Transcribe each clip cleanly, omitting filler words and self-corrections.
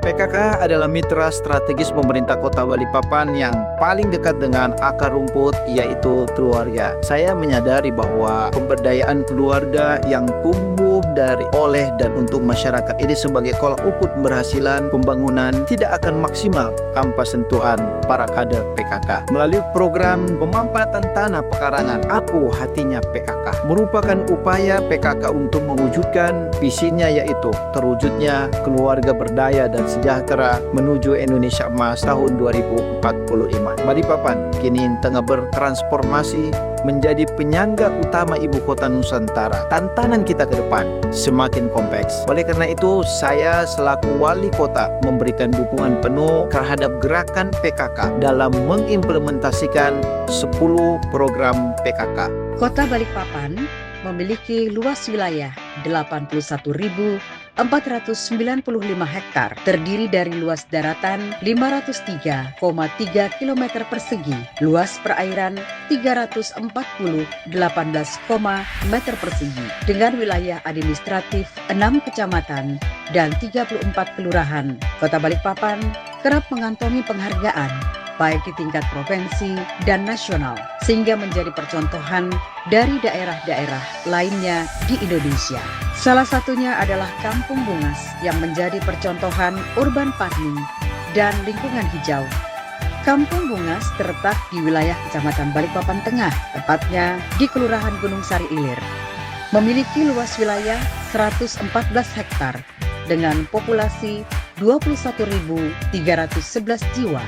PKK adalah mitra strategis pemerintah Kota Balikpapan yang paling dekat dengan akar rumput, yaitu keluarga. Saya menyadari bahwa pemberdayaan keluarga yang tumbuh oleh dan untuk masyarakat ini sebagai tolak ukur keberhasilan pembangunan tidak akan maksimal tanpa sentuhan para kader PKK. Melalui program pemanfaatan tanah pekarangan Aku Hatinya PKK merupakan upaya PKK untuk mewujudkan visinya, yaitu terwujudnya keluarga berdaya dan sejahtera menuju Indonesia Emas tahun 2045. Balikpapan kini tengah bertransformasi menjadi penyangga utama ibu kota Nusantara. Tantangan kita ke depan semakin kompleks. Oleh karena itu, saya selaku wali kota memberikan dukungan penuh terhadap gerakan PKK dalam mengimplementasikan 10 program PKK. Kota Balikpapan memiliki luas wilayah 81.495 hektar, terdiri dari luas daratan 503,3 km persegi, luas perairan 318,0 meter persegi, dengan wilayah administratif 6 kecamatan dan 34 kelurahan. Kota Balikpapan kerap mengantongi penghargaan baik di tingkat provinsi dan nasional, sehingga menjadi percontohan dari daerah-daerah lainnya di Indonesia. Salah satunya adalah Kampung Bungas yang menjadi percontohan urban farming dan lingkungan hijau. Kampung Bungas terletak di wilayah Kecamatan Balikpapan Tengah, tepatnya di Kelurahan Gunung Sari Ilir. Memiliki luas wilayah 114 hektar dengan populasi 21.311 jiwa.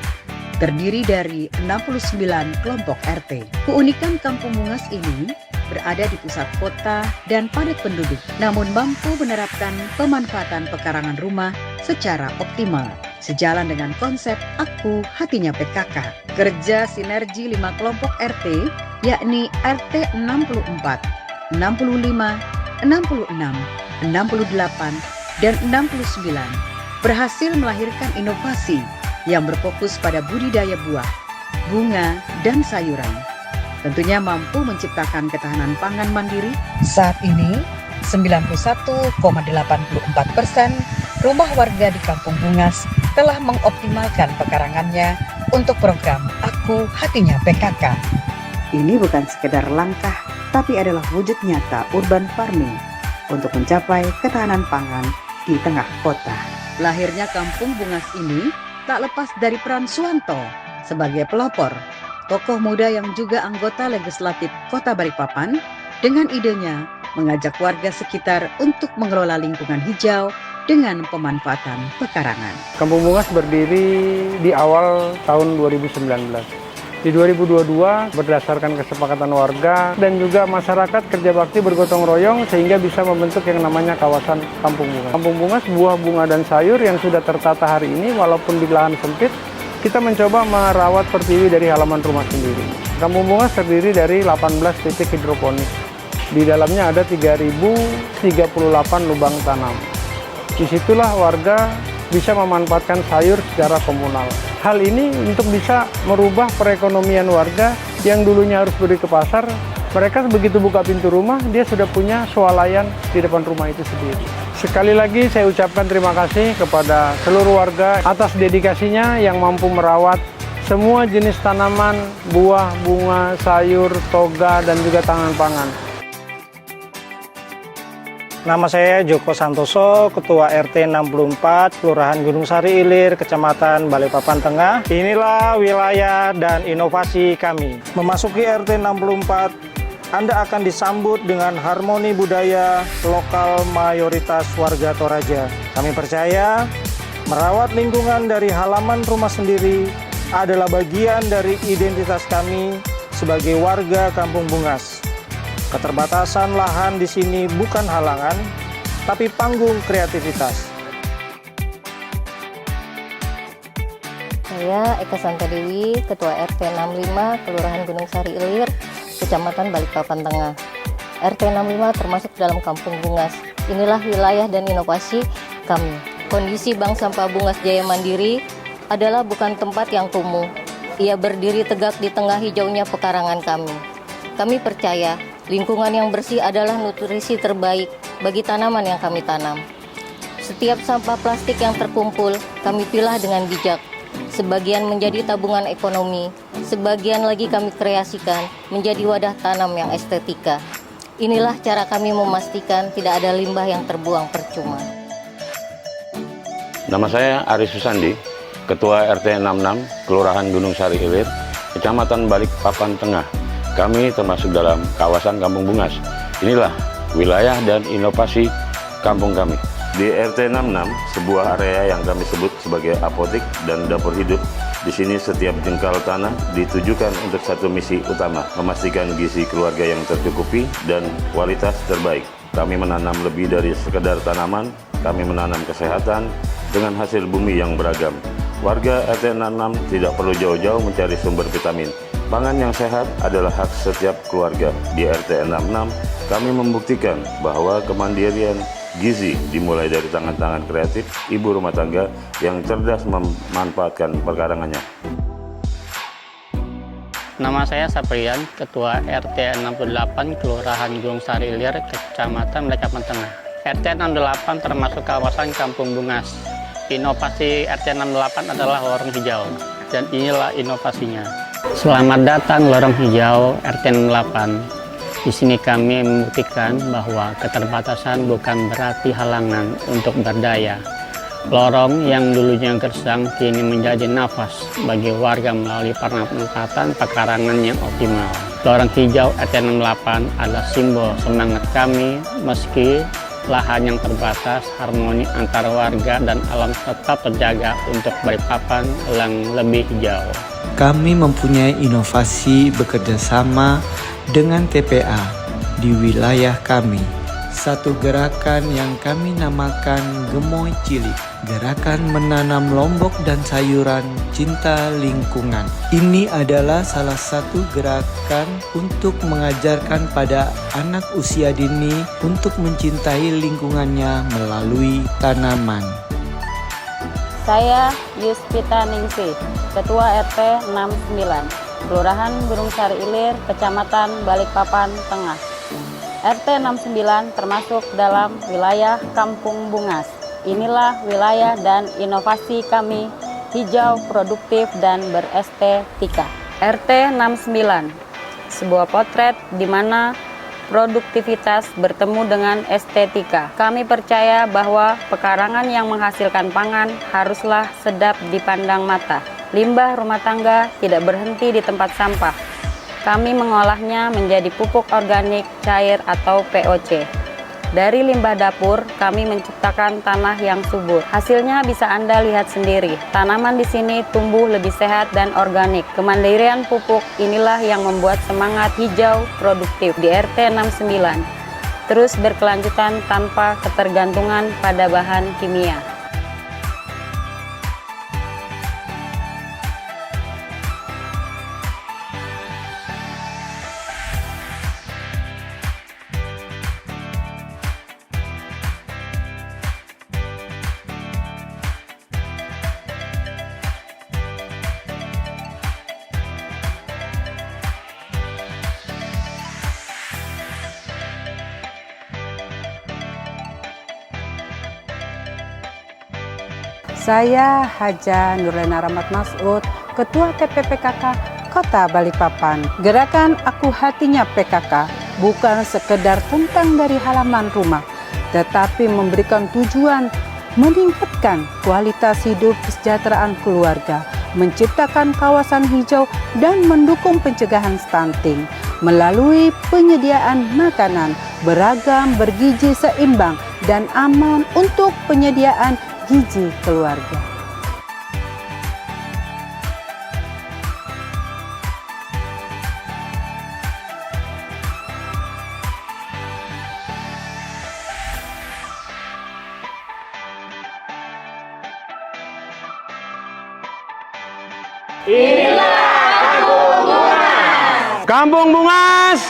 Terdiri dari 69 kelompok RT. Keunikan Kampung Bungas ini berada di pusat kota dan padat penduduk, namun mampu menerapkan pemanfaatan pekarangan rumah secara optimal, sejalan dengan konsep Aku Hatinya PKK. Kerja sinergi 5 kelompok RT, yakni RT 64, 65, 66, 68, dan 69, berhasil melahirkan inovasi yang berfokus pada budidaya buah, bunga, dan sayuran. Tentunya mampu menciptakan ketahanan pangan mandiri. Saat ini, 91,84% rumah warga di Kampung Bungas telah mengoptimalkan pekarangannya untuk program Aku Hatinya PKK. Ini bukan sekedar langkah, tapi adalah wujud nyata urban farming untuk mencapai ketahanan pangan di tengah kota. Lahirnya Kampung Bungas ini tak lepas dari peran Suwanto sebagai pelopor, tokoh muda yang juga anggota legislatif Kota Balikpapan, dengan idenya mengajak warga sekitar untuk mengelola lingkungan hijau dengan pemanfaatan pekarangan. Kampung Bungas berdiri di awal tahun 2019. Di 2022, berdasarkan kesepakatan warga dan juga masyarakat kerja bakti bergotong royong sehingga bisa membentuk yang namanya kawasan Kampung Bungas. Kampung Bungas, buah, bunga, dan sayur yang sudah tertata hari ini walaupun di lahan sempit, kita mencoba merawat pertiwi dari halaman rumah sendiri. Kampung Bungas terdiri dari 18 titik hidroponik. Di dalamnya ada 3.038 lubang tanam. Disitulah warga bisa memanfaatkan sayur secara komunal. Hal ini untuk bisa merubah perekonomian warga yang dulunya harus beli ke pasar. Mereka begitu buka pintu rumah, dia sudah punya swalayan di depan rumah itu sendiri. Sekali lagi saya ucapkan terima kasih kepada seluruh warga atas dedikasinya yang mampu merawat semua jenis tanaman, buah, bunga, sayur, toga, dan juga tanaman pangan. Nama saya Joko Santoso, Ketua RT 64, Kelurahan Gunung Sari Ilir, Kecamatan Balikpapan Tengah. Inilah wilayah dan inovasi kami. Memasuki RT 64, Anda akan disambut dengan harmoni budaya lokal mayoritas warga Toraja. Kami percaya merawat lingkungan dari halaman rumah sendiri adalah bagian dari identitas kami sebagai warga Kampung Bungas. Keterbatasan lahan di sini bukan halangan, tapi panggung kreativitas. Saya Eka Santadewi, Ketua RT 65, Kelurahan Gunung Sari Ilir, Kecamatan Balikpapan Tengah. RT 65 termasuk dalam Kampung Bungas. Inilah wilayah dan inovasi kami. Kondisi Bank Sampah Bungas Jaya Mandiri adalah bukan tempat yang kumuh. Ia berdiri tegak di tengah hijaunya pekarangan kami. Kami percaya lingkungan yang bersih adalah nutrisi terbaik bagi tanaman yang kami tanam. Setiap sampah plastik yang terkumpul, kami pilah dengan bijak. Sebagian menjadi tabungan ekonomi, sebagian lagi kami kreasikan menjadi wadah tanam yang estetika. Inilah cara kami memastikan tidak ada limbah yang terbuang percuma. Nama saya Aris Susandi, Ketua RT 66, Kelurahan Gunung Sari Ilir, Kecamatan Balikpapan Tengah. Kami termasuk dalam kawasan Kampung Bungas. Inilah wilayah dan inovasi kampung kami. Di RT 66, sebuah area yang kami sebut sebagai apotik dan dapur hidup. Di sini setiap jengkal tanah ditujukan untuk satu misi utama, memastikan gizi keluarga yang tercukupi dan kualitas terbaik. Kami menanam lebih dari sekedar tanaman, kami menanam kesehatan dengan hasil bumi yang beragam. Warga RT 66 tidak perlu jauh-jauh mencari sumber vitamin. Pangan yang sehat adalah hak setiap keluarga. Di RT 66, kami membuktikan bahwa kemandirian gizi dimulai dari tangan-tangan kreatif ibu rumah tangga yang cerdas memanfaatkan perkarangannya. Nama saya Saprian, Ketua RT 68 Kelurahan Gunung Sari Ilir, Kecamatan Balikpapan Tengah. RT 68 termasuk kawasan Kampung Bungas. Inovasi RT 68 adalah lorong hijau, dan inilah inovasinya. Selamat datang lorong hijau RT 68. Di sini kami membuktikan bahwa keterbatasan bukan berarti halangan untuk berdaya. Lorong yang dulunya gersang kini menjadi nafas bagi warga melalui penempatan pekarangan yang optimal. Lorong hijau RT 68 adalah simbol semangat kami meski lahan yang terbatas, harmoni antara warga dan alam tetap terjaga untuk Balikpapan yang lebih hijau. Kami mempunyai inovasi bekerja sama dengan TPA di wilayah kami. Satu gerakan yang kami namakan Gemoy Cilik, gerakan menanam lombok dan sayuran cinta lingkungan. Ini adalah salah satu gerakan untuk mengajarkan pada anak usia dini untuk mencintai lingkungannya melalui tanaman. Saya Yuspita Ningsih, Ketua RT 69, Kelurahan Gunung Sari Ilir, Kecamatan Balikpapan Tengah. RT 69 termasuk dalam wilayah Kampung Bungas. Inilah wilayah dan inovasi kami, hijau, produktif, dan berestetika. RT 69, sebuah potret di mana produktivitas bertemu dengan estetika. Kami percaya bahwa pekarangan yang menghasilkan pangan haruslah sedap dipandang mata. Limbah rumah tangga tidak berhenti di tempat sampah. Kami mengolahnya menjadi pupuk organik cair atau POC. Dari limbah dapur, kami menciptakan tanah yang subur. Hasilnya bisa Anda lihat sendiri. Tanaman di sini tumbuh lebih sehat dan organik. Kemandirian pupuk inilah yang membuat semangat hijau produktif di RT 69 terus berkelanjutan tanpa ketergantungan pada bahan kimia. Saya Haja Nurlena Rahmat Masud, Ketua TPPKK Kota Balikpapan. Gerakan Aku Hatinya PKK bukan sekedar tentang dari halaman rumah, tetapi memberikan tujuan meningkatkan kualitas hidup kesejahteraan keluarga, menciptakan kawasan hijau, dan mendukung pencegahan stunting melalui penyediaan makanan beragam, bergizi seimbang, dan aman untuk penyediaan gizi keluarga. Inilah Kampung Bungas. Kampung Bungas.